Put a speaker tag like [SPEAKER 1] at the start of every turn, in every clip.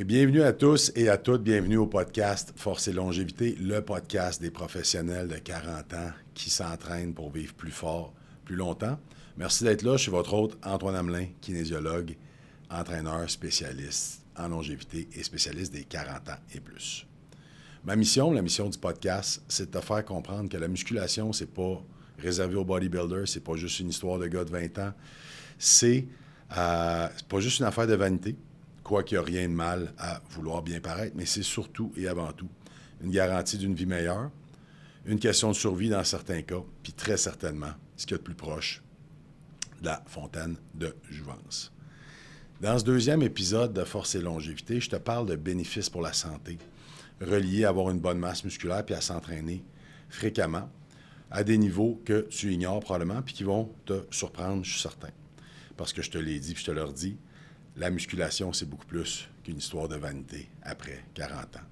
[SPEAKER 1] Et bienvenue à tous et à toutes, bienvenue au podcast Force et Longévité, le podcast des professionnels de 40 ans qui s'entraînent pour vivre plus fort, plus longtemps. Merci d'être là, je suis votre hôte Antoine Hamelin, kinésiologue, entraîneur spécialiste en longévité et spécialiste des 40 ans et plus. Ma mission, la mission du podcast, c'est de te faire comprendre que la musculation, c'est pas réservé aux bodybuilders, c'est pas juste une histoire de gars de 20 ans, c'est pas juste une affaire de vanité. Quoi qu'il n'y a rien de mal à vouloir bien paraître, mais c'est surtout et avant tout une garantie d'une vie meilleure, une question de survie dans certains cas, puis très certainement ce qu'il y a de plus proche de la fontaine de jouvence. Dans ce deuxième épisode de Force et Longévité, je te parle de bénéfices pour la santé, reliés à avoir une bonne masse musculaire puis à s'entraîner fréquemment à des niveaux que tu ignores probablement puis qui vont te surprendre, je suis certain. Parce que je te l'ai dit puis je te le redis, la musculation, c'est beaucoup plus qu'une histoire de vanité après 40 ans.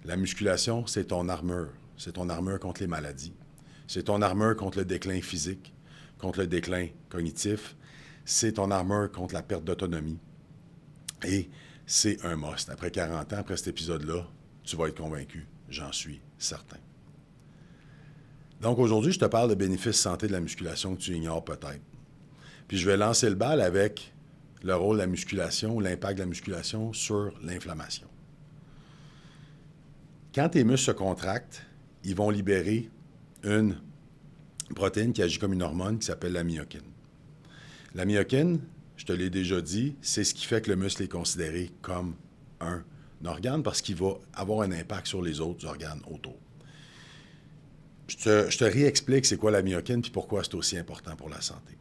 [SPEAKER 1] La musculation, c'est ton armure. C'est ton armure contre les maladies. C'est ton armure contre le déclin physique, contre le déclin cognitif. C'est ton armure contre la perte d'autonomie. Et c'est un must. Après 40 ans, après cet épisode-là, tu vas être convaincu. J'en suis certain. Donc aujourd'hui, je te parle de bénéfices santé de la musculation que tu ignores peut-être. Puis je vais lancer le bal avec le rôle de la musculation, l'impact de la musculation sur l'inflammation. Quand tes muscles se contractent, ils vont libérer une protéine qui agit comme une hormone qui s'appelle la myokine. La myokine, je te l'ai déjà dit, c'est ce qui fait que le muscle est considéré comme un organe parce qu'il va avoir un impact sur les autres organes autour. Je te réexplique c'est quoi la myokine et pourquoi c'est aussi important pour la santé.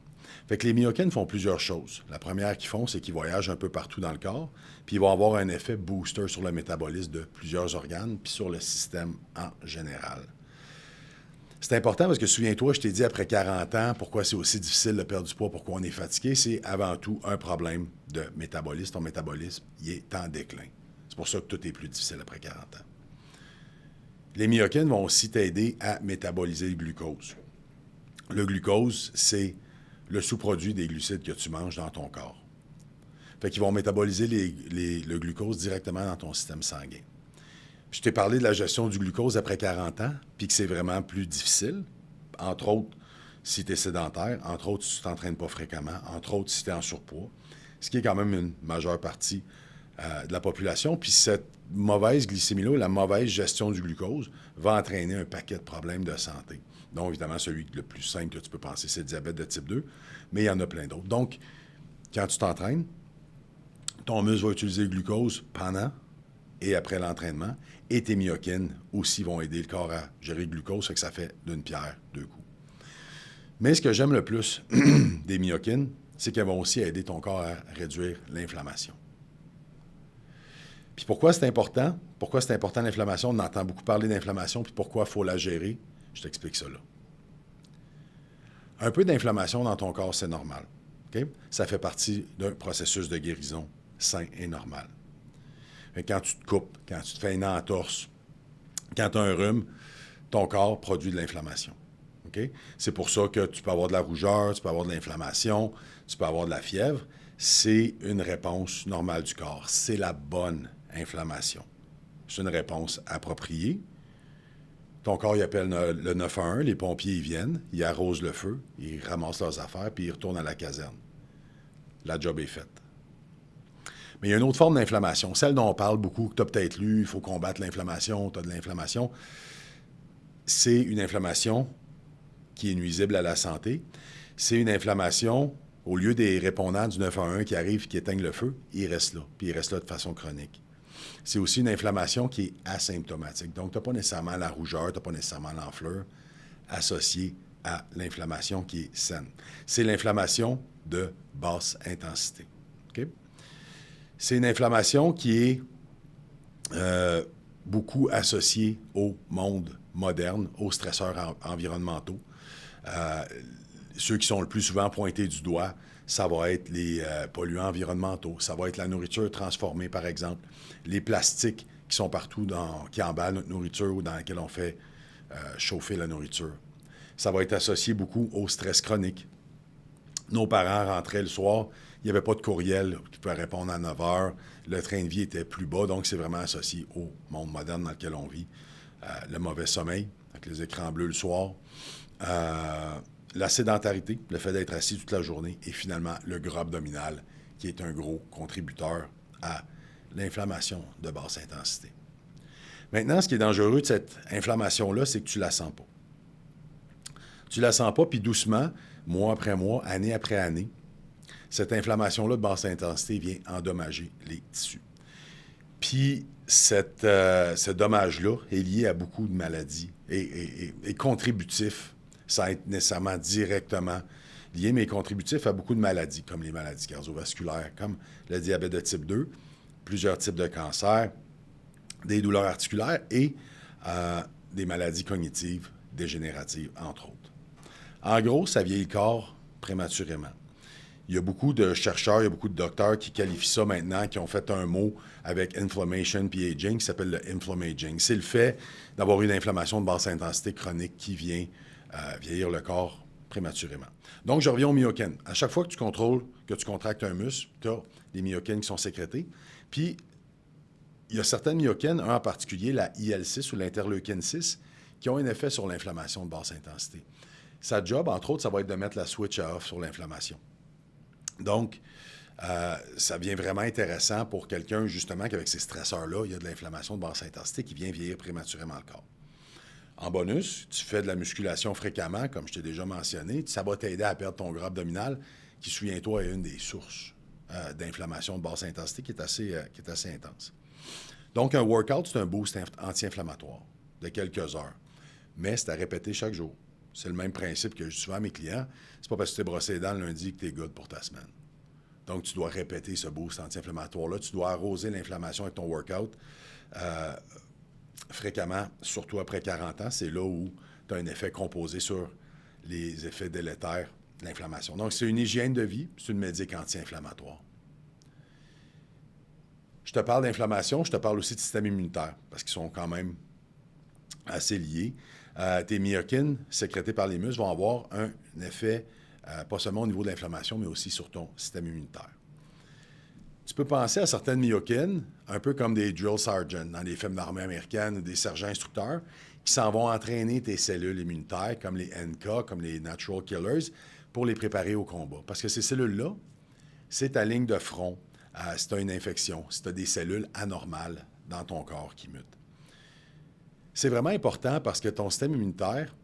[SPEAKER 1] Fait que les myokines font plusieurs choses. La première qu'ils font, c'est qu'ils voyagent un peu partout dans le corps, puis ils vont avoir un effet booster sur le métabolisme de plusieurs organes, puis sur le système en général. C'est important parce que souviens-toi, je t'ai dit après 40 ans, pourquoi c'est aussi difficile de perdre du poids, pourquoi on est fatigué, c'est avant tout un problème de métabolisme. Ton métabolisme, il est en déclin. C'est pour ça que tout est plus difficile après 40 ans. Les myokines vont aussi t'aider à métaboliser le glucose. Le glucose, c'est le sous-produit des glucides que tu manges dans ton corps. Fait qu'ils vont métaboliser le glucose directement dans ton système sanguin. Puis je t'ai parlé de la gestion du glucose après 40 ans, puis que c'est vraiment plus difficile, entre autres si tu es sédentaire, entre autres si tu ne t'entraînes pas fréquemment, entre autres si tu es en surpoids, ce qui est quand même une majeure partie de la population. Puis cette mauvaise glycémie-là, la mauvaise gestion du glucose, va entraîner un paquet de problèmes de santé. Donc, évidemment, celui le plus simple que tu peux penser, c'est le diabète de type 2, mais il y en a plein d'autres. Donc, quand tu t'entraînes, ton muscle va utiliser le glucose pendant et après l'entraînement, et tes myokines aussi vont aider le corps à gérer le glucose, fait que ça fait d'une pierre deux coups. Mais ce que j'aime le plus des myokines, c'est qu'elles vont aussi aider ton corps à réduire l'inflammation. Puis pourquoi c'est important? Pourquoi c'est important l'inflammation? On entend beaucoup parler d'inflammation, puis pourquoi il faut la gérer? Je t'explique ça là. Un peu d'inflammation dans ton corps, c'est normal. Okay? Ça fait partie d'un processus de guérison sain et normal. Quand tu te coupes, quand tu te fais une entorse, quand tu as un rhume, ton corps produit de l'inflammation. Okay? C'est pour ça que tu peux avoir de la rougeur, tu peux avoir de l'inflammation, tu peux avoir de la fièvre. C'est une réponse normale du corps. C'est la bonne inflammation. C'est une réponse appropriée. Ton corps, il appelle le 911, les pompiers, ils viennent, ils arrosent le feu, ils ramassent leurs affaires, puis ils retournent à la caserne. La job est faite. Mais il y a une autre forme d'inflammation, celle dont on parle beaucoup, que tu as peut-être lu, il faut combattre l'inflammation, tu as de l'inflammation. C'est une inflammation qui est nuisible à la santé. C'est une inflammation, au lieu des répondants du 911 qui arrivent et qui éteignent le feu, ils restent là, puis ils restent là de façon chronique. C'est aussi une inflammation qui est asymptomatique. Donc, tu n'as pas nécessairement la rougeur, tu n'as pas nécessairement l'enflure associée à l'inflammation qui est saine. C'est l'inflammation de basse intensité. Okay? C'est une inflammation qui est beaucoup associée au monde moderne, aux stresseurs environnementaux. Ceux qui sont le plus souvent pointés du doigt, ça va être les polluants environnementaux, ça va être la nourriture transformée, par exemple, les plastiques qui sont partout, qui emballent notre nourriture ou dans laquelle on fait chauffer la nourriture. Ça va être associé beaucoup au stress chronique. Nos parents rentraient le soir, Il n'y avait pas de courriel qui pouvait répondre à 9 heures. Le train de vie était plus bas, donc c'est vraiment associé au monde moderne dans lequel on vit. Le mauvais sommeil, avec les écrans bleus le soir. La sédentarité, le fait d'être assis toute la journée. Et finalement, le gras abdominal, qui est un gros contributeur à l'inflammation de basse intensité. Maintenant, ce qui est dangereux de cette inflammation-là, c'est que tu ne la sens pas. Tu ne la sens pas, puis doucement, mois après mois, année après année, cette inflammation-là de basse intensité vient endommager les tissus. Puis, ce dommage-là est lié à beaucoup de maladies et contributif, sans être nécessairement directement lié, mais contributif à beaucoup de maladies, comme les maladies cardiovasculaires, comme le diabète de type 2, plusieurs types de cancers, des douleurs articulaires et des maladies cognitives dégénératives, entre autres. En gros, ça vieillit le corps prématurément. Il y a beaucoup de chercheurs, il y a beaucoup de docteurs qui qualifient ça maintenant, qui ont fait un mot avec inflammation puis aging, qui s'appelle le inflammaging. C'est le fait d'avoir une inflammation de basse intensité chronique qui vient vieillir le corps prématurément. Donc, je reviens aux myokines. À chaque fois que tu contrôles, que tu contractes un muscle, tu as les myokines qui sont sécrétées. Puis, il y a certaines myokines, un en particulier, la IL-6 ou l'interleukine 6, qui ont un effet sur l'inflammation de basse intensité. Sa job, entre autres, ça va être de mettre la switch à off sur l'inflammation. Donc, ça devient vraiment intéressant pour quelqu'un, justement, qu'avec ces stresseurs-là, il y a de l'inflammation de basse intensité qui vient vieillir prématurément le corps. En bonus, tu fais de la musculation fréquemment, comme je t'ai déjà mentionné, ça va t'aider à perdre ton gras abdominal, qui, souviens-toi, est une des sources d'inflammation de basse intensité qui est assez intense. Donc, un workout, c'est un boost anti-inflammatoire de quelques heures, mais c'est à répéter chaque jour. C'est le même principe que je dis souvent à mes clients. C'est pas parce que tu t'es brossé les dents le lundi que tu es good pour ta semaine. Donc, tu dois répéter ce boost anti-inflammatoire-là. Tu dois arroser l'inflammation avec ton workout fréquemment, surtout après 40 ans. C'est là où tu as un effet composé sur les effets délétères de l'inflammation. Donc, c'est une hygiène de vie, c'est une médic anti-inflammatoire. Je te parle d'inflammation, je te parle aussi de système immunitaire, parce qu'ils sont quand même assez liés. Tes myokines sécrétées par les muscles vont avoir un effet, pas seulement au niveau de l'inflammation, mais aussi sur ton système immunitaire. Tu peux penser à certaines myokines, un peu comme des drill sergeants dans les films d'armée américaine ou des sergents instructeurs, qui s'en vont entraîner tes cellules immunitaires, comme les NK, comme les Natural Killers, pour les préparer au combat. Parce que ces cellules-là, c'est ta ligne de front si tu as une infection, si tu as des cellules anormales dans ton corps qui mutent. C'est vraiment important parce que ton système immunitaire,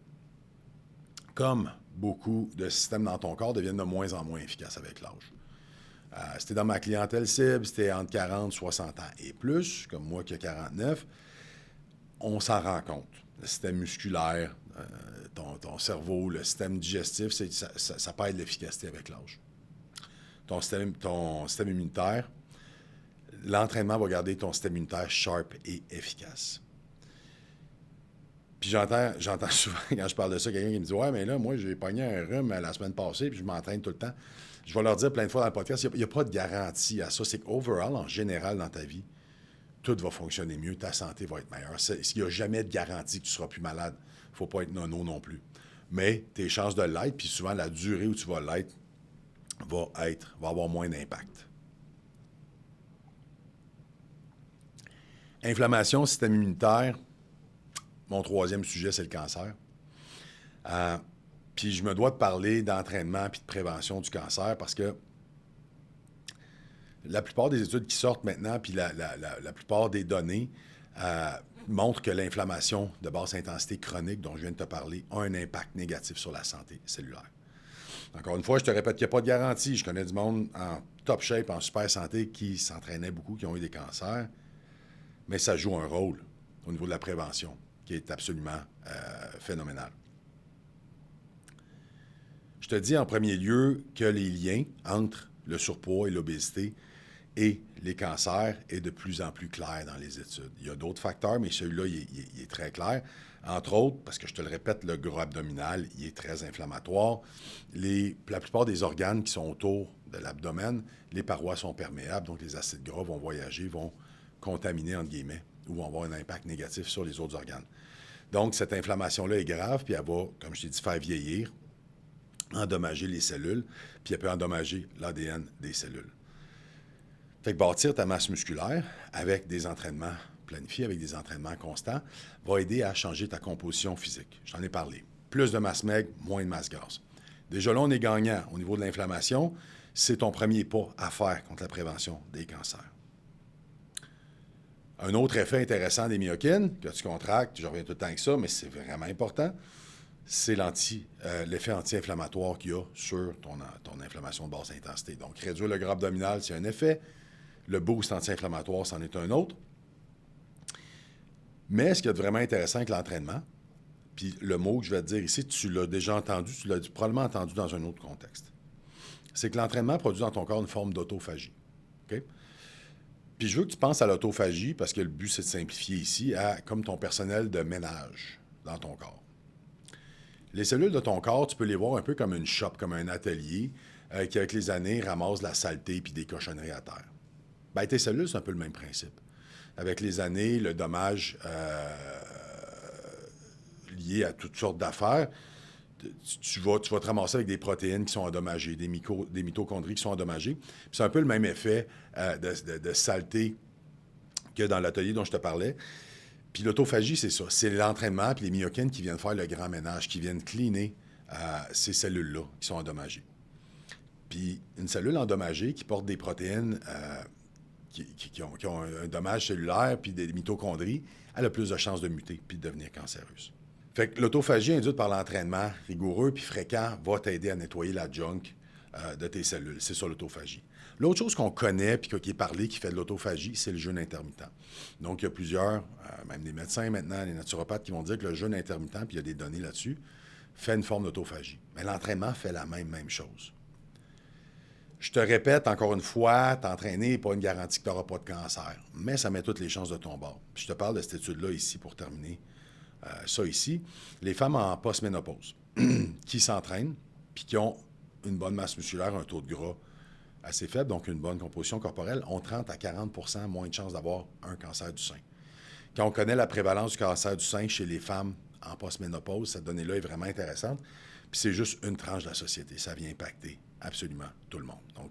[SPEAKER 1] comme beaucoup de systèmes dans ton corps, deviennent de moins en moins efficaces avec l'âge. Si tu es dans ma clientèle cible, si tu es entre 40 et 60 ans et plus, comme moi qui ai 49, on s'en rend compte. Le système musculaire, ton cerveau, le système digestif, ça perd de l'efficacité avec l'âge. Ton système immunitaire, l'entraînement va garder ton système immunitaire sharp et efficace. Puis j'entends souvent, quand je parle de ça, quelqu'un qui me dit « Ouais, mais là, moi, j'ai pogné un rhume la semaine passée, puis je m'entraîne tout le temps. » Je vais leur dire plein de fois dans le podcast, il n'y a pas de garantie à ça. C'est qu'overall, en général, dans ta vie, tout va fonctionner mieux, ta santé va être meilleure. Il n'y a jamais de garantie que tu ne seras plus malade. Il ne faut pas être nono non plus. Mais tes chances de l'être, puis souvent la durée où tu vas l'être, va avoir moins d'impact. Inflammation, système immunitaire. Mon troisième sujet, c'est le cancer. Puis je me dois de parler d'entraînement puis de prévention du cancer parce que la plupart des études qui sortent maintenant, puis la plupart des données montrent que l'inflammation de basse intensité chronique, dont je viens de te parler, a un impact négatif sur la santé cellulaire. Encore une fois, je te répète qu'il n'y a pas de garantie. Je connais du monde en top shape, en super santé, qui s'entraînait beaucoup, qui ont eu des cancers, mais ça joue un rôle au niveau de la prévention qui est absolument phénoménal. Je te dis en premier lieu que les liens entre le surpoids et l'obésité et les cancers est de plus en plus clair dans les études. Il y a d'autres facteurs, mais celui-là, il est très clair. Entre autres, parce que je te le répète, le gras abdominal, il est très inflammatoire. La plupart des organes qui sont autour de l'abdomen, les parois sont perméables, donc les acides gras vont voyager, vont contaminer, entre guillemets, ou vont avoir un impact négatif sur les autres organes. Donc, cette inflammation-là est grave, puis elle va, comme je t'ai dit, faire vieillir endommager les cellules, puis elle peut endommager l'ADN des cellules. Fait que bâtir ta masse musculaire avec des entraînements planifiés, avec des entraînements constants, va aider à changer ta composition physique. J'en ai parlé. Plus de masse maigre, moins de masse grasse. Déjà là, on est gagnant au niveau de l'inflammation. C'est ton premier pas à faire contre la prévention des cancers. Un autre effet intéressant des myokines, que tu contractes, je reviens tout le temps avec ça, mais c'est vraiment important, c'est l'effet anti-inflammatoire qu'il y a sur ton inflammation de basse intensité. Donc, réduire le gras abdominal, c'est un effet. Le boost anti-inflammatoire, c'en est un autre. Mais ce qui est vraiment intéressant avec l'entraînement, puis le mot que je vais te dire ici, tu l'as déjà entendu, tu l'as probablement entendu dans un autre contexte, c'est que l'entraînement produit dans ton corps une forme d'autophagie. OK? Puis je veux que tu penses à l'autophagie, parce que le but, c'est de simplifier ici, comme ton personnel de ménage dans ton corps. Les cellules de ton corps, tu peux les voir un peu comme une shop, comme un atelier, qui, avec les années, ramasse de la saleté puis des cochonneries à terre. Bien, tes cellules, c'est un peu le même principe. Avec les années, le dommage lié à toutes sortes d'affaires, tu vas te ramasser avec des protéines qui sont endommagées, des mitochondries qui sont endommagées. Puis c'est un peu le même effet de saleté que dans l'atelier dont je te parlais. Puis l'autophagie, c'est ça. C'est l'entraînement puis les myokines qui viennent faire le grand ménage, qui viennent cleaner ces cellules-là qui sont endommagées. Puis une cellule endommagée qui porte des protéines qui ont un dommage cellulaire puis des mitochondries, elle a plus de chances de muter puis de devenir cancéreuse. Fait que l'autophagie induite par l'entraînement rigoureux puis fréquent va t'aider à nettoyer la junk de tes cellules. C'est ça l'autophagie. L'autre chose qu'on connaît puis qui est parlé, qui fait de l'autophagie, c'est le jeûne intermittent. Donc, il y a plusieurs, même des médecins maintenant, des naturopathes qui vont dire que le jeûne intermittent, puis il y a des données là-dessus, fait une forme d'autophagie. Mais l'entraînement fait la même chose. Je te répète encore une fois, t'entraîner n'est pas une garantie que tu n'auras pas de cancer, mais ça met toutes les chances de ton bord. Puis je te parle de cette étude-là ici pour terminer ça ici. Les femmes en post-ménopause qui s'entraînent puis qui ont une bonne masse musculaire, un taux de gras assez faible, donc une bonne composition corporelle, ont 30 à 40 % moins de chances d'avoir un cancer du sein. Quand on connaît la prévalence du cancer du sein chez les femmes en post-ménopause, cette donnée-là est vraiment intéressante. Puis c'est juste une tranche de la société. Ça vient impacter absolument tout le monde. Donc,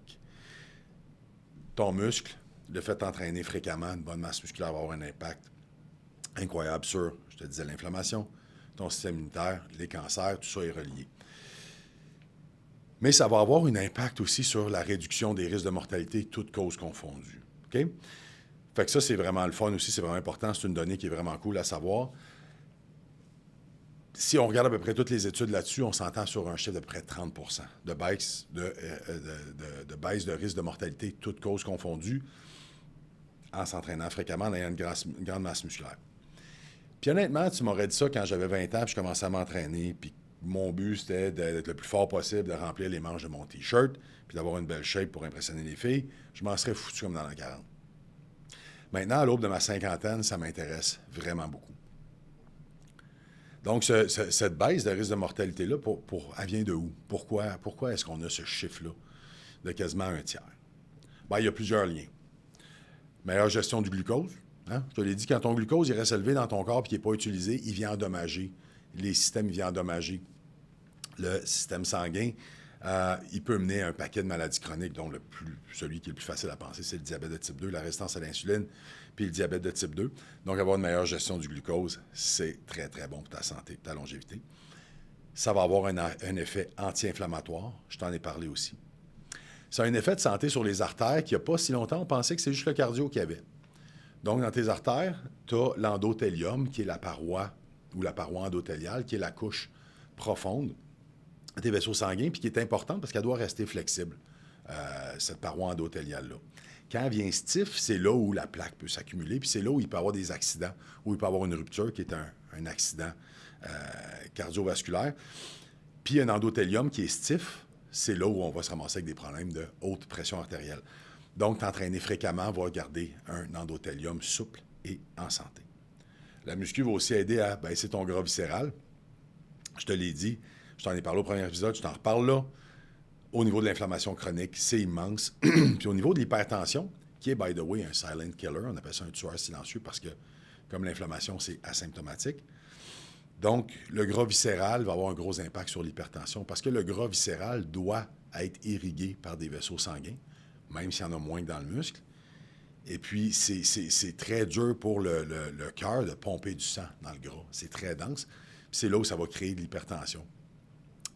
[SPEAKER 1] ton muscle, le fait d'entraîner fréquemment, une bonne masse musculaire va avoir un impact incroyable sur, je te disais, l'inflammation, ton système immunitaire, les cancers, tout ça est relié. Mais ça va avoir un impact aussi sur la réduction des risques de mortalité, toutes causes confondues. OK? Fait que ça, c'est vraiment le fun aussi, c'est vraiment important. C'est une donnée qui est vraiment cool à savoir. Si on regarde à peu près toutes les études là-dessus, on s'entend sur un chiffre de près de 30 % de baisse baisse de risque de mortalité, toutes causes confondues, en s'entraînant fréquemment, en ayant une grande masse musculaire. Puis honnêtement, tu m'aurais dit ça quand j'avais 20 ans, puis je commençais à m'entraîner, puis mon but, c'était d'être le plus fort possible, de remplir les manches de mon T-shirt, puis d'avoir une belle shape pour impressionner les filles. Je m'en serais foutu comme dans la 40. Maintenant, à l'aube de ma cinquantaine, ça m'intéresse vraiment beaucoup. Donc, cette baisse de risque de mortalité-là, elle vient de où? Pourquoi est-ce qu'on a ce chiffre-là de quasiment un tiers? Bien, il y a plusieurs liens. Meilleure gestion du glucose. Hein? Je te l'ai dit, quand ton glucose il reste élevé dans ton corps et qu'il n'est pas utilisé, il vient endommager les systèmes, il vient endommager le système sanguin. Il peut mener à un paquet de maladies chroniques, dont celui qui est le plus facile à penser, c'est le diabète de type 2, la résistance à l'insuline, puis le diabète de type 2. Donc, avoir une meilleure gestion du glucose, c'est très, très bon pour ta santé, pour ta longévité. Ça va avoir un effet anti-inflammatoire, je t'en ai parlé aussi. Ça a un effet de santé sur les artères qui, il n'y a pas si longtemps, on pensait que c'est juste le cardio qu'il y avait. Donc, dans tes artères, tu as l'endothélium, qui est la paroi, ou la paroi endothéliale, qui est la couche profonde des vaisseaux sanguins, puis qui est importante parce qu'elle doit rester flexible, cette paroi endothéliale-là. Quand elle vient stiff, c'est là où la plaque peut s'accumuler, puis c'est là où il peut y avoir des accidents, où il peut y avoir une rupture qui est un accident cardiovasculaire. Puis un endothélium qui est stiff, c'est là où on va se ramasser avec des problèmes de haute pression artérielle. Donc, t'entraîner fréquemment va garder un endothélium souple et en santé. La muscu va aussi aider à baisser ton gras viscéral. Je te l'ai dit, je t'en ai parlé au premier épisode, je t'en reparle là. Au niveau de l'inflammation chronique, c'est immense. Puis au niveau de l'hypertension, qui est, by the way, un silent killer, on appelle ça un tueur silencieux parce que, comme l'inflammation, c'est asymptomatique, Donc, le gras viscéral va avoir un gros impact sur l'hypertension parce que le gras viscéral doit être irrigué par des vaisseaux sanguins, même s'il y en a moins que dans le muscle. Et puis, c'est très dur pour le cœur de pomper du sang dans le gras. C'est très dense. Puis c'est là où ça va créer de l'hypertension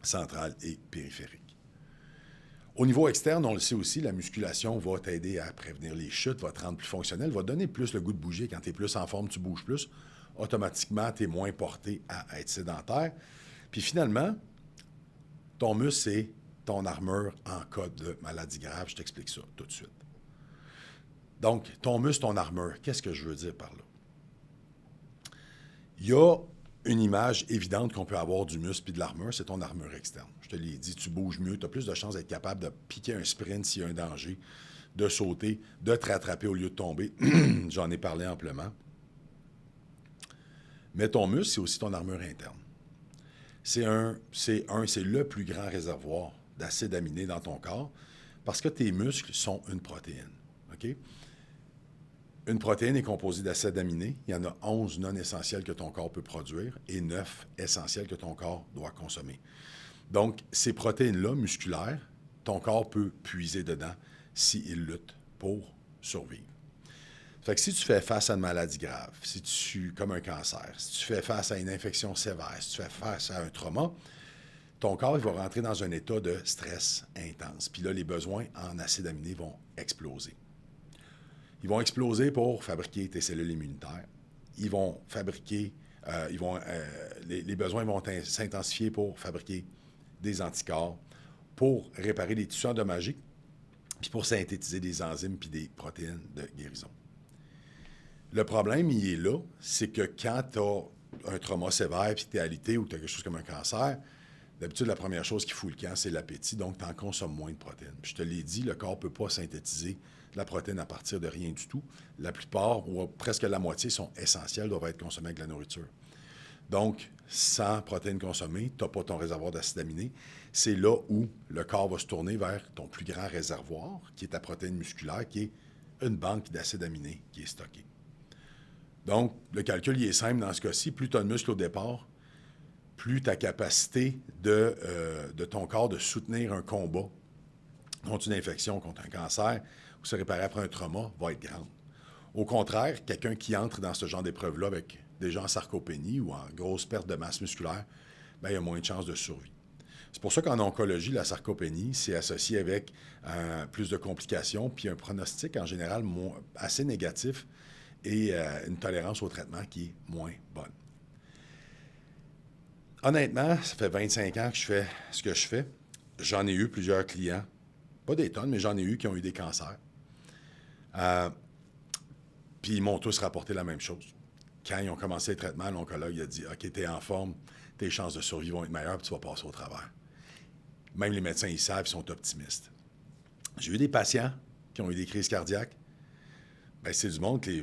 [SPEAKER 1] centrale et périphérique. Au niveau externe, on le sait aussi, la musculation va t'aider à prévenir les chutes, va te rendre plus fonctionnel, va te donner plus le goût de bouger. Quand tu es plus en forme, tu bouges plus. Automatiquement, tu es moins porté à être sédentaire. Puis finalement, ton muscle, c'est ton armure en cas de maladie grave. Je t'explique ça tout de suite. Donc, ton muscle, ton armure, qu'est-ce que je veux dire par là? Il y a une image évidente qu'on peut avoir du muscle et de l'armure, c'est ton armure externe. Je te l'ai dit, tu bouges mieux, tu as plus de chances d'être capable de piquer un sprint s'il y a un danger, de sauter, de te rattraper au lieu de tomber. J'en ai parlé amplement. Mais ton muscle, c'est aussi ton armure interne. C'est le plus grand réservoir d'acide aminé dans ton corps parce que tes muscles sont une protéine. OK? Une protéine est composée d'acides aminés. Il y en a 11 non essentiels que ton corps peut produire et 9 essentiels que ton corps doit consommer. Donc, ces protéines-là, musculaires, ton corps peut puiser dedans s'il lutte pour survivre. Fait que si tu fais face à une maladie grave, comme un cancer, si tu fais face à une infection sévère, si tu fais face à un trauma, ton corps il va rentrer dans un état de stress intense. Puis là, les besoins en acides aminés vont exploser. Ils vont exploser pour fabriquer tes cellules immunitaires. Ils vont fabriquer, les besoins vont s'intensifier pour fabriquer des anticorps, pour réparer les tissus endommagés, puis pour synthétiser des enzymes puis des protéines de guérison. Le problème, il est là, c'est que quand tu as un trauma sévère puis tu es alité ou tu as quelque chose comme un cancer, d'habitude, la première chose qui fout le camp, c'est l'appétit, donc tu en consommes moins de protéines. Puis je te l'ai dit, le corps ne peut pas synthétiser de la protéine à partir de rien du tout. La plupart, ou presque la moitié, sont essentielles, doivent être consommées avec la nourriture. Donc, sans protéines consommées, tu n'as pas ton réservoir d'acides aminés. C'est là où le corps va se tourner vers ton plus grand réservoir, qui est ta protéine musculaire, qui est une banque d'acides aminés qui est stockée. Donc, le calcul, il est simple dans ce cas-ci. Plus tu as de muscle au départ, plus ta capacité de ton corps de soutenir un combat contre une infection, contre un cancer, ou se réparer après un trauma, va être grande. Au contraire, quelqu'un qui entre dans ce genre d'épreuve-là avec déjà en sarcopénie ou en grosse perte de masse musculaire, bien, il a moins de chances de survie. C'est pour ça qu'en oncologie, la sarcopénie, c'est associé avec plus de complications, puis un pronostic en général assez négatif et une tolérance au traitement qui est moins bonne. Honnêtement, ça fait 25 ans que je fais ce que je fais. J'en ai eu plusieurs clients, pas des tonnes, mais j'en ai eu qui ont eu des cancers. Puis ils m'ont tous rapporté la même chose. Quand ils ont commencé le traitement, l'oncologue a dit « OK, t'es en forme, tes chances de survie vont être meilleures, puis tu vas passer au travers. » Même les médecins, ils savent, ils sont optimistes. J'ai eu des patients qui ont eu des crises cardiaques. Bien, c'est du monde qui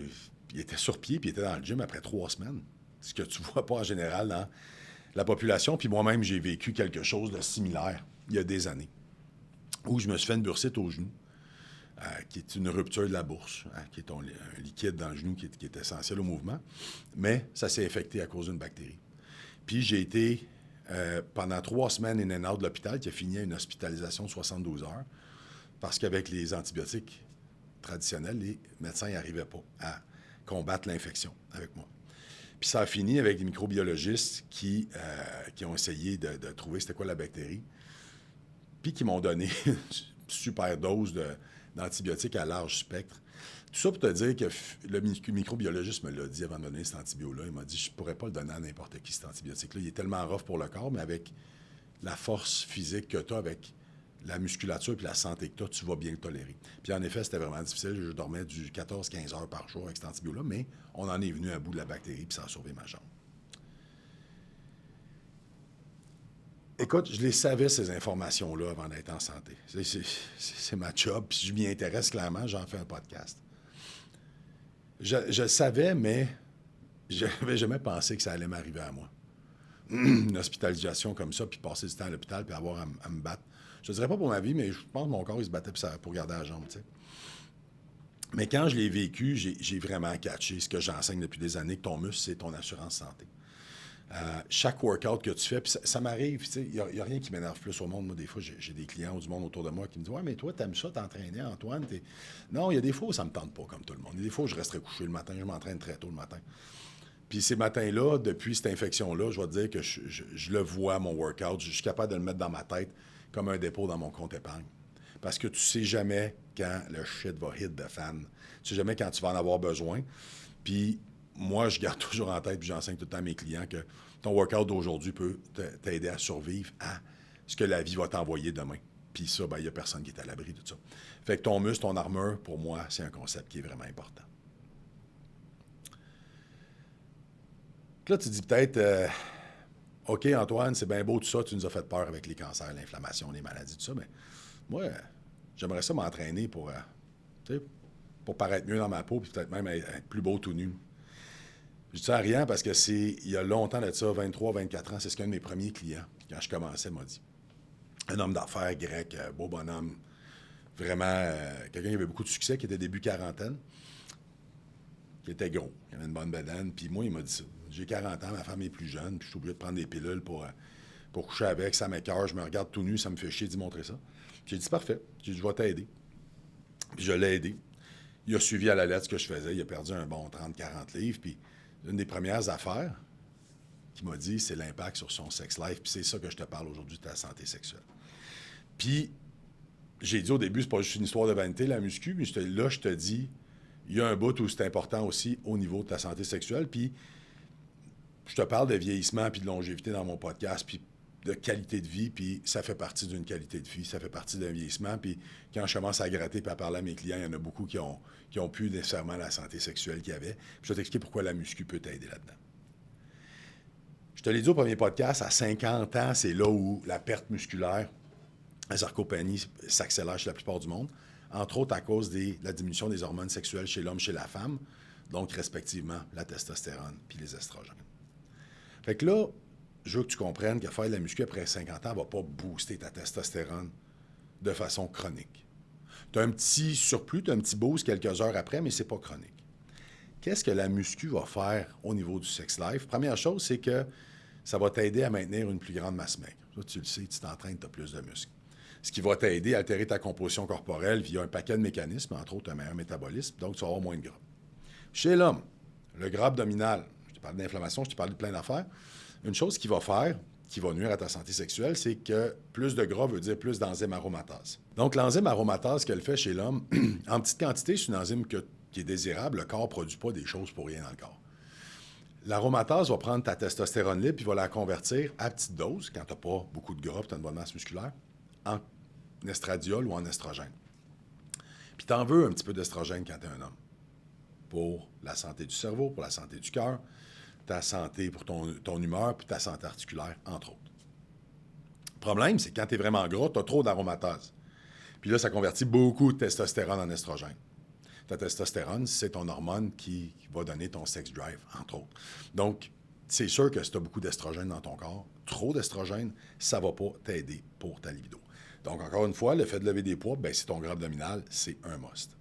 [SPEAKER 1] était sur pied, puis il était dans le gym après 3 semaines. Ce que tu ne vois pas en général dans la population. Puis moi-même, j'ai vécu quelque chose de similaire il y a des années, où je me suis fait une bursite au genou, qui est une rupture de la bourse, qui est un liquide dans le genou qui est essentiel au mouvement, mais ça s'est infecté à cause d'une bactérie. Puis j'ai été pendant 3 semaines in and out de l'hôpital, qui a fini à une hospitalisation de 72 heures, parce qu'avec les antibiotiques traditionnels, les médecins n'arrivaient pas à combattre l'infection avec moi. Puis ça a fini avec des microbiologistes qui ont essayé de trouver c'était quoi la bactérie, puis qui m'ont donné une super dose d'antibiotiques à large spectre. Tout ça pour te dire que le microbiologiste me l'a dit avant de donner cet antibio-là. Il m'a dit, je ne pourrais pas le donner à n'importe qui, cet antibiotique-là. Il est tellement rough pour le corps, mais avec la force physique que tu as, avec la musculature et la santé que tu as, tu vas bien le tolérer. Puis en effet, c'était vraiment difficile. Je dormais du 14-15 heures par jour avec cet antibio-là, mais on en est venu à bout de la bactérie puis ça a sauvé ma jambe. Écoute, je les savais, ces informations-là, avant d'être en santé. C'est ma job, puis je m'y intéresse clairement, j'en fais un podcast. Je savais, mais je n'avais jamais pensé que ça allait m'arriver à moi. Une hospitalisation comme ça, puis passer du temps à l'hôpital, puis avoir à me battre. Je ne dirais pas pour ma vie, mais je pense que mon corps, il se battait pour garder la jambe, tu sais. Mais quand je l'ai vécu, j'ai vraiment catché ce que j'enseigne depuis des années, que ton muscle, c'est ton assurance santé. Chaque workout que tu fais, puis ça m'arrive, tu sais, il n'y a rien qui m'énerve plus au monde. Moi, des fois, j'ai des clients ou du monde autour de moi qui me disent « Ouais, mais toi, t'aimes ça t'entraîner, Antoine? » Non, il y a des fois où ça me tente pas, comme tout le monde. Il y a des fois où je resterai couché le matin, je m'entraîne très tôt le matin. Puis ces matins-là, depuis cette infection-là, je vais te dire que je le vois, mon workout. Je suis capable de le mettre dans ma tête comme un dépôt dans mon compte épargne. Parce que tu sais jamais quand le shit va hit the fan. Tu sais jamais quand tu vas en avoir besoin. Puis moi, je garde toujours en tête, puis j'enseigne tout le temps à mes clients que ton workout d'aujourd'hui peut t'aider à survivre à ce que la vie va t'envoyer demain. Puis ça, ben, il n'y a personne qui est à l'abri de tout ça. Fait que ton muscle, ton armure, pour moi, c'est un concept qui est vraiment important. Là, tu dis peut-être, OK, Antoine, c'est bien beau tout ça, tu nous as fait peur avec les cancers, l'inflammation, les maladies, tout ça, mais moi, j'aimerais ça m'entraîner tu sais, pour paraître mieux dans ma peau, puis peut-être même être plus beau tout nu. Je dis ça à rien parce que il y a longtemps de ça, 23, 24 ans, c'est ce qu'un de mes premiers clients, quand je commençais, m'a dit. Un homme d'affaires grec, beau bonhomme, vraiment, quelqu'un qui avait beaucoup de succès, qui était début quarantaine, qui était gros, qui avait une bonne bedaine. Puis moi, il m'a dit ça. J'ai 40 ans, ma femme est plus jeune, puis je suis obligé de prendre des pilules pour coucher avec, ça m'écoeure, je me regarde tout nu, ça me fait chier d'y montrer ça. J'ai dit, parfait, j'ai dit, je vais t'aider. Puis je l'ai aidé. Il a suivi à la lettre ce que je faisais, il a perdu un bon 30-40 livres, puis une des premières affaires qu'il m'a dit, c'est l'impact sur son sex life, puis c'est ça que je te parle aujourd'hui de ta santé sexuelle. Puis, j'ai dit au début, c'est pas juste une histoire de vanité, la muscu, mais là, je te dis, il y a un bout où c'est important aussi au niveau de ta santé sexuelle, puis je te parle de vieillissement puis de longévité dans mon podcast, puis de qualité de vie, puis ça fait partie d'une qualité de vie, ça fait partie d'un vieillissement, puis quand je commence à gratter et à parler à mes clients, il y en a beaucoup qui ont plus nécessairement la santé sexuelle qu'ils avaient. Puis je vais t'expliquer pourquoi la muscu peut t'aider là-dedans. Je te l'ai dit au premier podcast, à 50 ans, c'est là où la perte musculaire, la sarcopénie s'accélère chez la plupart du monde, entre autres à cause de la diminution des hormones sexuelles chez l'homme, chez la femme, donc respectivement la testostérone puis les estrogènes. Fait que là, je veux que tu comprennes que faire de la muscu après 50 ans ne va pas booster ta testostérone de façon chronique. Tu as un petit surplus, tu as un petit boost quelques heures après, mais ce n'est pas chronique. Qu'est-ce que la muscu va faire au niveau du sex life? Première chose, c'est que ça va t'aider à maintenir une plus grande masse maigre. Ça, tu le sais, tu t'entraînes, tu as plus de muscles. Ce qui va t'aider à altérer ta composition corporelle via un paquet de mécanismes, entre autres un meilleur métabolisme, donc tu vas avoir moins de gras. Chez l'homme, le gras abdominal, je te parle d'inflammation, je te parle de plein d'affaires. Une chose qu'il va faire, qui va nuire à ta santé sexuelle, c'est que plus de gras veut dire plus d'enzyme aromatase. Donc, l'enzyme aromatase qu'elle fait chez l'homme, en petite quantité, c'est une enzyme qui est désirable. Le corps ne produit pas des choses pour rien dans le corps. L'aromatase va prendre ta testostérone libre et va la convertir à petite dose, quand tu n'as pas beaucoup de gras et tu as une bonne masse musculaire, en estradiol ou en estrogène. Puis tu en veux un petit peu d'estrogène quand tu es un homme. Pour la santé du cerveau, pour la santé du cœur, ta santé pour ton humeur, puis ta santé articulaire, entre autres. Le problème, c'est que quand tu es vraiment gras, tu as trop d'aromatase. Puis là, ça convertit beaucoup de testostérone en estrogène. Ta testostérone, c'est ton hormone qui va donner ton sex drive, entre autres. Donc, c'est sûr que si tu as beaucoup d'estrogène dans ton corps, trop d'estrogène, ça ne va pas t'aider pour ta libido. Donc, encore une fois, le fait de lever des poids, c'est ton gras abdominal, c'est un must.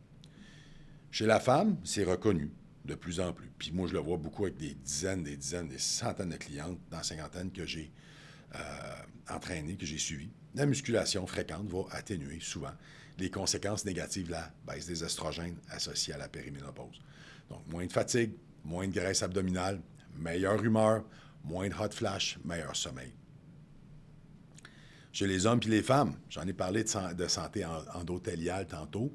[SPEAKER 1] Chez la femme, c'est reconnu de plus en plus. Puis moi, je le vois beaucoup avec des dizaines, des centaines de clientes dans la cinquantaine que j'ai entraînées, que j'ai suivies. La musculation fréquente va atténuer souvent les conséquences négatives de la baisse des estrogènes associées à la périménopause. Donc, moins de fatigue, moins de graisse abdominale, meilleure humeur, moins de hot flash, meilleur sommeil. Chez les hommes et les femmes, j'en ai parlé de santé endothéliale tantôt,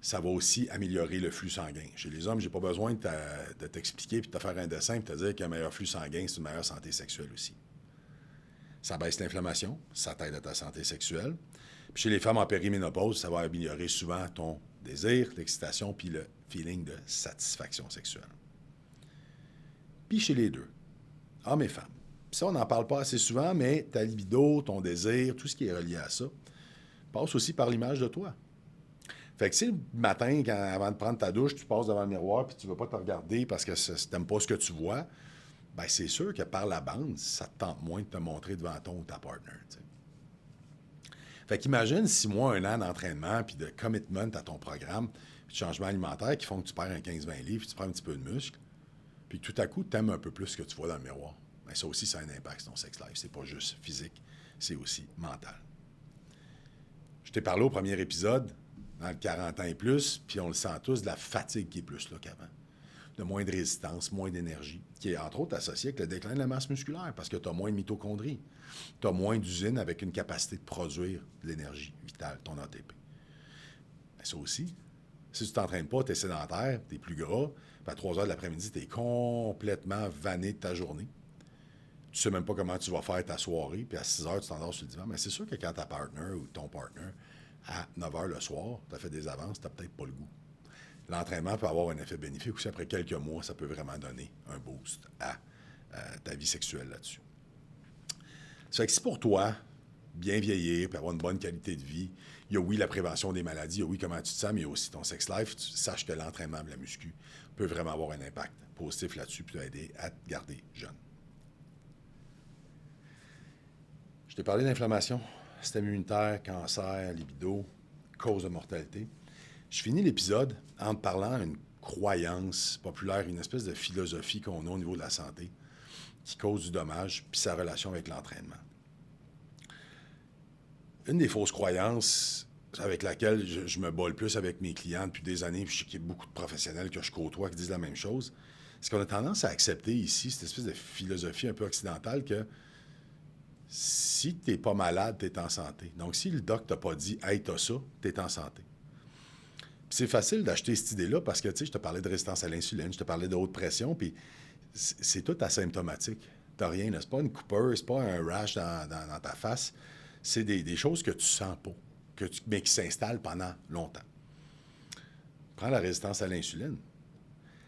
[SPEAKER 1] ça va aussi améliorer le flux sanguin. Chez les hommes, je n'ai pas besoin de t'expliquer et de te faire un dessin et de te dire qu'un meilleur flux sanguin, c'est une meilleure santé sexuelle aussi. Ça baisse l'inflammation, ça t'aide à ta santé sexuelle. Puis chez les femmes en périménopause, ça va améliorer souvent ton désir, l'excitation puis le feeling de satisfaction sexuelle. Puis chez les deux, hommes et femmes. Puis ça, on n'en parle pas assez souvent, mais ta libido, ton désir, tout ce qui est relié à ça, passe aussi par l'image de toi. Fait que si le matin, avant de prendre ta douche, tu passes devant le miroir puis tu ne veux pas te regarder parce que tu n'aimes pas ce que tu vois, bien c'est sûr que par la bande, ça te tente moins de te montrer devant ton ou ta partner. T'sais. Fait qu'imagine 6 mois, 1 an d'entraînement puis de commitment à ton programme puis de changement alimentaire qui font que tu perds un 15-20 livres puis tu prends un petit peu de muscle puis tout à coup, tu aimes un peu plus ce que tu vois dans le miroir. Mais ça aussi, ça a un impact sur ton sex life. C'est pas juste physique, c'est aussi mental. Je t'ai parlé au premier épisode, dans le 40 ans et plus, puis on le sent tous, de la fatigue qui est plus là qu'avant. De moins de résistance, moins d'énergie, qui est entre autres associé avec le déclin de la masse musculaire, parce que tu as moins de mitochondries. Tu as moins d'usines avec une capacité de produire de l'énergie vitale, ton ATP. Mais ça aussi, si tu ne t'entraînes pas, tu es sédentaire, tu es plus gras, puis à 3 heures de l'après-midi, tu es complètement vanné de ta journée. Tu ne sais même pas comment tu vas faire ta soirée, puis à 6 heures, tu t'endors sur le divan. Mais c'est sûr que quand ta partner ou ton partner, à 9 heures le soir, tu as fait des avances, tu n'as peut-être pas le goût. L'entraînement peut avoir un effet bénéfique aussi. Après quelques mois, ça peut vraiment donner un boost à ta vie sexuelle là-dessus. Ça fait que si pour toi, bien vieillir, puis avoir une bonne qualité de vie, il y a oui la prévention des maladies, il y a oui comment tu te sens, mais il y a aussi ton sex life. Tu saches que l'entraînement de la muscu peut vraiment avoir un impact positif là-dessus, puis t'aider à te garder jeune. Je t'ai parlé d'inflammation, système immunitaire, cancer, libido, cause de mortalité. Je finis l'épisode en te parlant d'une croyance populaire, une espèce de philosophie qu'on a au niveau de la santé qui cause du dommage, puis sa relation avec l'entraînement. Une des fausses croyances avec laquelle je me bats le plus avec mes clients depuis des années, puis je sais qu'il y a beaucoup de professionnels que je côtoie qui disent la même chose, c'est qu'on a tendance à accepter ici cette espèce de philosophie un peu occidentale que si tu n'es pas malade, tu es en santé. Donc, si le doc t'a pas dit « Hey, t'as ça », tu es en santé. Puis c'est facile d'acheter cette idée-là parce que, tu sais, je te parlais de résistance à l'insuline, je te parlais de haute pression, puis c'est tout asymptomatique. T'as rien, là. C'est pas une coupeur, c'est pas un rash dans ta face. C'est des choses que tu sens pas, mais qui s'installent pendant longtemps. Prends la résistance à l'insuline.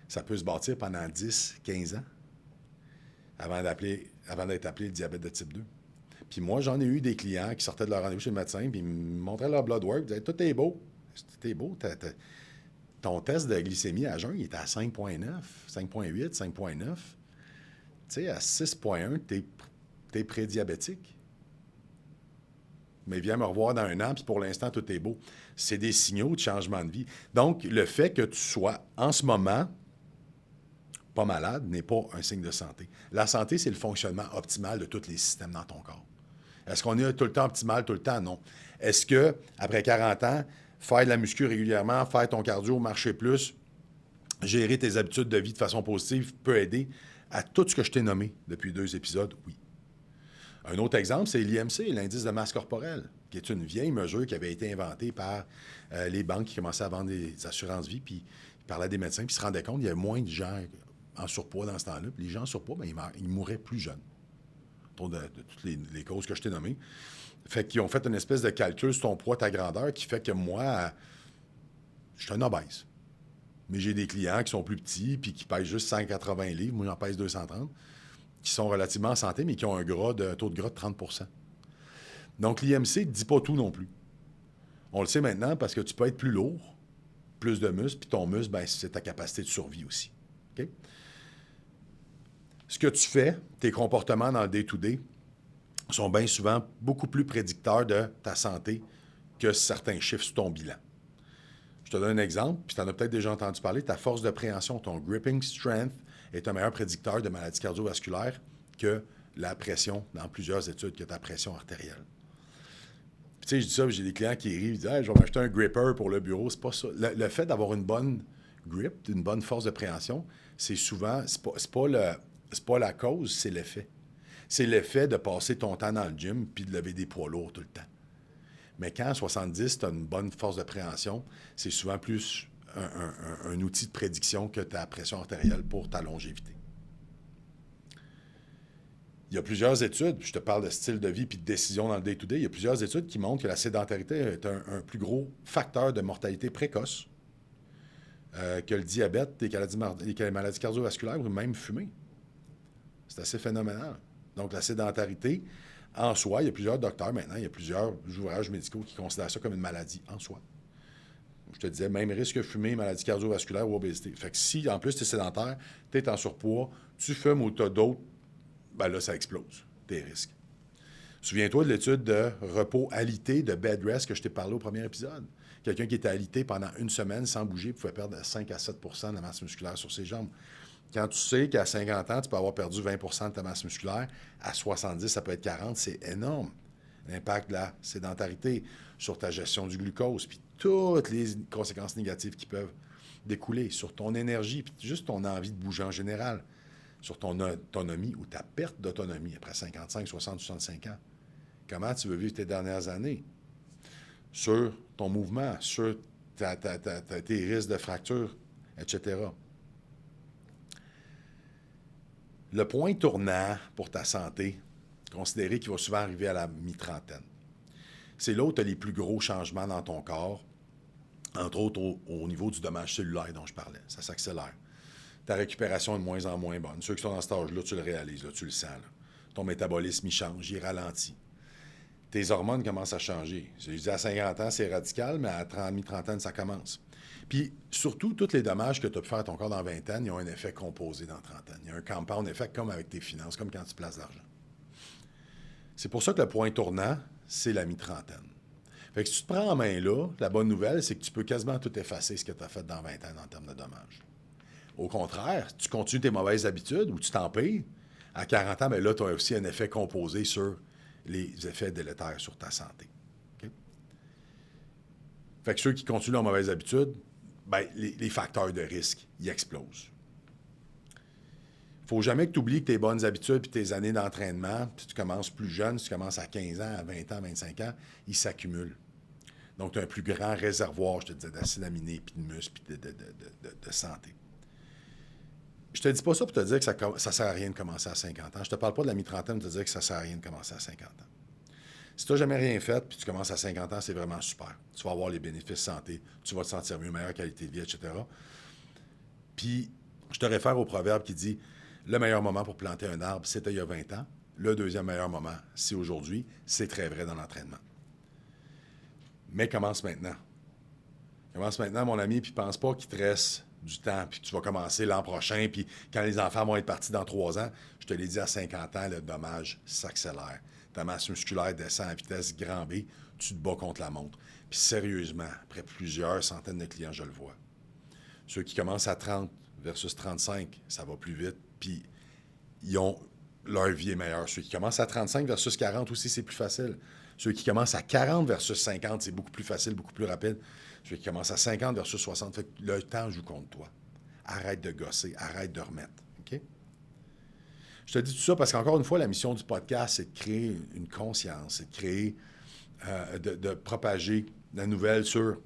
[SPEAKER 1] Ça peut se bâtir pendant 10, 15 ans avant d'être appelé le diabète de type 2. Puis moi, j'en ai eu des clients qui sortaient de leur rendez-vous chez le médecin, puis ils me montraient leur blood work, ils disaient « Tout est beau. » Tout est beau. Ton test de glycémie à jeun, il est à 5,9, 5,8, 5,9. Tu sais, à 6,1, t'es prédiabétique. Mais viens me revoir dans un an, puis pour l'instant, tout est beau. C'est des signaux de changement de vie. Donc, le fait que tu sois, en ce moment, pas malade, n'est pas un signe de santé. La santé, c'est le fonctionnement optimal de tous les systèmes dans ton corps. Est-ce qu'on est tout le temps optimal, tout le temps? Non. Est-ce que, après 40 ans, faire de la muscu régulièrement, faire ton cardio, marcher plus, gérer tes habitudes de vie de façon positive peut aider à tout ce que je t'ai nommé depuis 2 épisodes? Oui. Un autre exemple, c'est l'IMC, l'indice de masse corporelle, qui est une vieille mesure qui avait été inventée par les banques qui commençaient à vendre des assurances-vie, puis ils parlaient des médecins, puis ils se rendaient compte qu'il y avait moins de gens en surpoids dans ce temps-là. Puis les gens en surpoids, bien, ils mouraient plus jeunes, autour de toutes les causes que je t'ai nommées. Fait qu'ils ont fait une espèce de calcul sur ton poids, ta grandeur, qui fait que moi, je suis un obèse. Mais j'ai des clients qui sont plus petits puis qui pèsent juste 180 livres. Moi, j'en pèse 230. Qui sont relativement en santé, mais qui ont un taux de gras de 30 %. Donc, l'IMC ne dit pas tout non plus. On le sait maintenant parce que tu peux être plus lourd, plus de muscles, puis ton muscle, ben, c'est ta capacité de survie aussi. Okay? Ce que tu fais, tes comportements dans le day-to-day, sont bien souvent beaucoup plus prédicteurs de ta santé que certains chiffres sur ton bilan. Je te donne un exemple, puis tu en as peut-être déjà entendu parler, ta force de préhension, ton gripping strength est un meilleur prédicteur de maladies cardiovasculaires que la pression, dans plusieurs études, que ta pression artérielle. Puis tu sais, je dis ça, j'ai des clients qui rient, ils disent hey, « je vais m'acheter un gripper pour le bureau », c'est pas ça. Le fait d'avoir une bonne grip, une bonne force de préhension, c'est souvent, c'est pas la cause, c'est l'effet. C'est l'effet de passer ton temps dans le gym puis de lever des poids lourds tout le temps. Mais quand à 70, tu as une bonne force de préhension, c'est souvent plus un outil de prédiction que ta pression artérielle pour ta longévité. Il y a plusieurs études, je te parle de style de vie puis de décision dans le day-to-day, il y a plusieurs études qui montrent que la sédentarité est un plus gros facteur de mortalité précoce que le diabète, les maladies cardiovasculaires ou même fumer. C'est assez phénoménal. Donc, la sédentarité, en soi, il y a plusieurs docteurs maintenant, il y a plusieurs ouvrages médicaux qui considèrent ça comme une maladie en soi. Je te disais, même risque que fumer, maladie cardiovasculaire ou obésité. Fait que si, en plus, tu es sédentaire, tu es en surpoids, tu fumes ou tu as d'autres, ben là, ça explose, tes risques. Souviens-toi de l'étude de repos alité de bed rest que je t'ai parlé au premier épisode. Quelqu'un qui était alité pendant 1 semaine sans bouger pouvait perdre 5 à 7 % de la masse musculaire sur ses jambes. Quand tu sais qu'à 50 ans, tu peux avoir perdu 20 de ta masse musculaire, à 70, ça peut être 40, c'est énorme. L'impact de la sédentarité sur ta gestion du glucose, puis toutes les conséquences négatives qui peuvent découler sur ton énergie, puis juste ton envie de bouger en général, sur ton autonomie ou ta perte d'autonomie après 55, 60, 65 ans. Comment tu veux vivre tes dernières années? Sur ton mouvement, sur tes risques de fracture, etc. Le point tournant pour ta santé, considéré qu'il va souvent arriver à la mi-trentaine, c'est là où tu as les plus gros changements dans ton corps, entre autres au niveau du dommage cellulaire dont je parlais. Ça s'accélère. Ta récupération est de moins en moins bonne. Ceux qui sont dans cet âge-là, tu le réalises, là, tu le sens. Là. Ton métabolisme, il change, il ralentit. Tes hormones commencent à changer. Je dis à 50 ans, c'est radical, mais à 30, mi-trentaine, ça commence. Puis, surtout, tous les dommages que tu as pu faire à ton corps dans 20 ans, ils ont un effet composé dans 30 ans. Il y a un compound effect comme avec tes finances, comme quand tu places de l'argent. C'est pour ça que le point tournant, c'est la mi-trentaine. Fait que si tu te prends en main là, la bonne nouvelle, c'est que tu peux quasiment tout effacer ce que tu as fait dans 20 ans en termes de dommages. Au contraire, tu continues tes mauvaises habitudes ou tu t'empires, à 40 ans, bien là, tu as aussi un effet composé sur les effets délétères sur ta santé. Okay? Fait que ceux qui continuent leurs mauvaises habitudes, bien, les facteurs de risque, ils explosent. Il ne faut jamais que tu oublies que tes bonnes habitudes et tes années d'entraînement, si tu commences plus jeune, si tu commences à 15 ans, à 20 ans, 25 ans, ils s'accumulent. Donc, tu as un plus grand réservoir, je te disais, d'acides aminés, puis de muscles, puis de santé. Je te dis pas ça pour te dire que ça ne sert à rien de commencer à 50 ans. Je te parle pas de la mi-trentaine pour te dire que ça ne sert à rien de commencer à 50 ans. Si tu n'as jamais rien fait, puis tu commences à 50 ans, c'est vraiment super. Tu vas avoir les bénéfices santé, tu vas te sentir mieux, meilleure qualité de vie, etc. Puis, je te réfère au proverbe qui dit « Le meilleur moment pour planter un arbre, c'était il y a 20 ans. Le deuxième meilleur moment, c'est aujourd'hui. » C'est très vrai dans l'entraînement. Mais commence maintenant. Commence maintenant, mon ami, puis pense pas qu'il te reste du temps, puis que tu vas commencer l'an prochain, puis quand les enfants vont être partis dans 3 ans, je te l'ai dit, à 50 ans, le dommage s'accélère. Ta masse musculaire descend à vitesse grand B, tu te bats contre la montre. Puis sérieusement, après plusieurs centaines de clients, je le vois. Ceux qui commencent à 30 versus 35, ça va plus vite, puis leur vie est meilleure. Ceux qui commencent à 35 versus 40 aussi, c'est plus facile. Ceux qui commencent à 40 versus 50, c'est beaucoup plus facile, beaucoup plus rapide. Ceux qui commencent à 50 versus 60, fait que le temps joue contre toi. Arrête de gosser, arrête de remettre. OK? Je te dis tout ça parce qu'encore une fois, la mission du podcast, c'est de créer une conscience, c'est de créer, de propager la nouvelle sur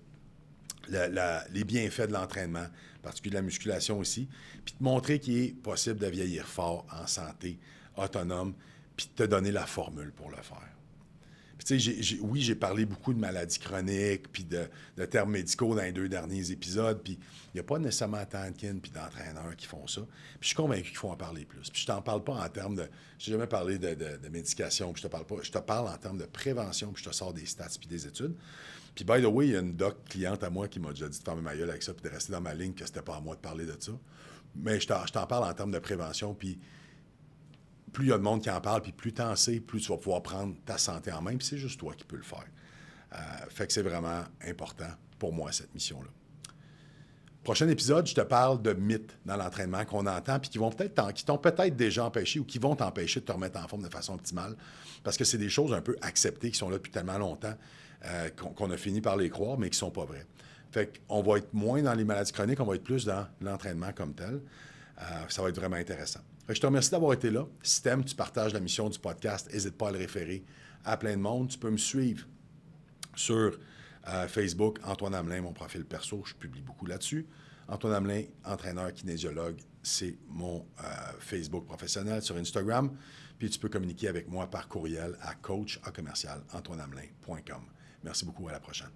[SPEAKER 1] les bienfaits de l'entraînement, en particulier de la musculation aussi, puis de montrer qu'il est possible de vieillir fort, en santé, autonome, puis de te donner la formule pour le faire. Puis, tu sais, oui, j'ai parlé beaucoup de maladies chroniques, puis de termes médicaux dans les 2 derniers épisodes, puis il n'y a pas nécessairement tant de kin puis d'entraîneurs qui font ça. Puis je suis convaincu qu'il faut en parler plus. Puis je t'en parle pas en termes de... Je n'ai jamais parlé de médication, puis je te parle pas... Je te parle en termes de prévention, puis je te sors des stats puis des études. Puis, by the way, il y a une doc cliente à moi qui m'a déjà dit de fermer ma gueule avec ça, puis de rester dans ma ligne, que c'était pas à moi de parler de ça. Mais je t'en parle en termes de prévention, puis plus il y a de monde qui en parle, puis plus tu en sais, plus tu vas pouvoir prendre ta santé en main, puis c'est juste toi qui peux le faire. Fait que c'est vraiment important pour moi, cette mission-là. Prochain épisode, je te parle de mythes dans l'entraînement qu'on entend, puis qui t'ont peut-être déjà empêché ou qui vont t'empêcher de te remettre en forme de façon optimale, parce que c'est des choses un peu acceptées qui sont là depuis tellement longtemps qu'on a fini par les croire, mais qui ne sont pas vraies. Fait qu'on va être moins dans les maladies chroniques, on va être plus dans l'entraînement comme tel. Ça va être vraiment intéressant. Je te remercie d'avoir été là. Si tu aimes, tu partages la mission du podcast, n'hésite pas à le référer à plein de monde. Tu peux me suivre sur Facebook, Antoine Hamelin, mon profil perso, je publie beaucoup là-dessus. Antoine Hamelin, entraîneur kinésiologue, c'est mon Facebook professionnel. Sur Instagram, puis tu peux communiquer avec moi par courriel à coach@antoinehamelin.com. Merci beaucoup, à la prochaine.